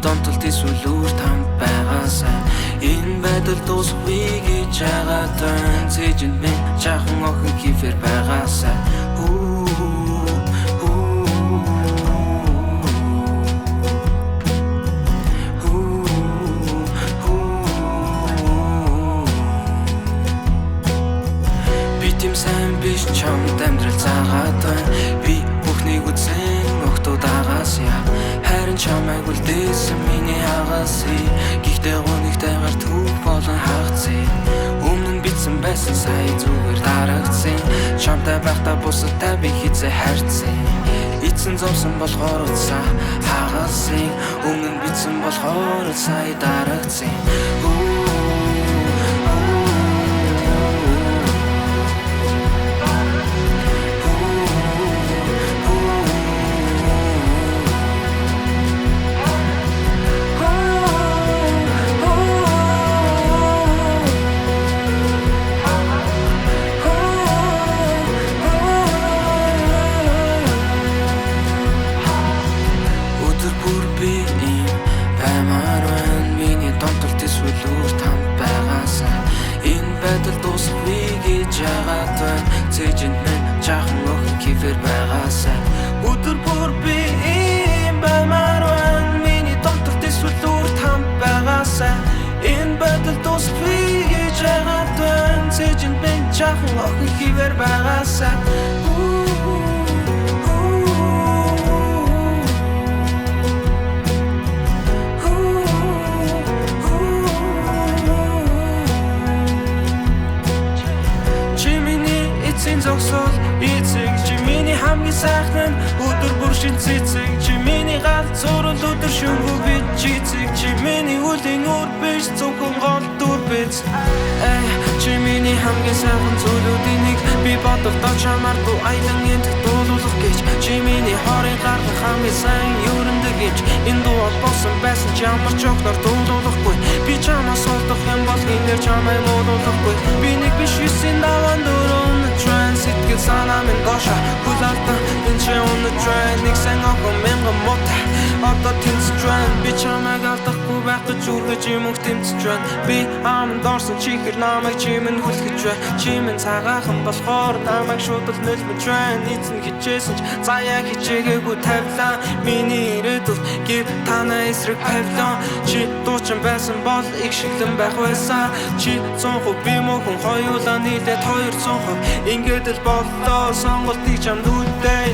донтолт эсвэл үр там байгаасаа энэ байдал дуусахгүй гэж байгаа тань цэжинд минь жаахан охин хифэр байгаасаа сайн биш чамд амьдрал заагаад байна. Би бүхнийг үзэн охтуудаагаас яа харин чамайг үлдээсэн миний хагасыг гихтээ гонигтайгаар түүх болон хагцээ өмнө нь битсэн байсан сая зүгээр дарагдсан чамтай байхдаа бусадтай би хизээ хайрцсан эцэн зовсон болохоор утсаа хагалсан өмнө нь битсэн болохоор сая дарагдсан цэжинд минь жаахан охин хифэр байгаасаа өдөр бүр би ийм баймаар байна миний донтолт эсвэл үр там байгаасаа энэ байдал дуусахгүй гэж яагаад байна цэжинд минь жаахан охин хифэр байгаасаа зогсол эцэг чи миний хамгийн сайхан өдөр бүр шин цэцэг чи миний гал зурл өдөр шөнөгүй би чицэг чи миний үлийн үр биш зөвхөн гол дүр биз чи миний хамгийн сайхан зүйлүүдийн нэг би бодолдоо чамаар дуу айлан энд дуулуулах гэж чи миний хорын гаргах хамгийн сайн ерөндөг гэж энэ дуу болсон байсан ч ямар ч огноор дуулуулахгүй би чамаас олдох юм бол энэ чамайг муулуулахгүй би нэг биш юусын даван дөрөв сэтгэл санаа минь гошо хулаалтан энэ ч on the train нэг сан охин мянган мота одоо тэнцвэн би чамайг алдахгүй байх гэж үргэж юм уу тэмцвэн би аманд орсон чихэр намайг чимэн хүлхэж бай чимэн цагаахан болохоор намайг шууд л нөлмөж байна эзэн хичээсэн ч заяа хичээгээгүй тавилаа миний ирээдүйд гэр танаа эсрэг павлон чи дуучин байсан бол их шиглэн байх байсан чи 100% би мөн хоёулаа нийлээд 200% ингээд л боллоо сонголтыг чамд үлдээ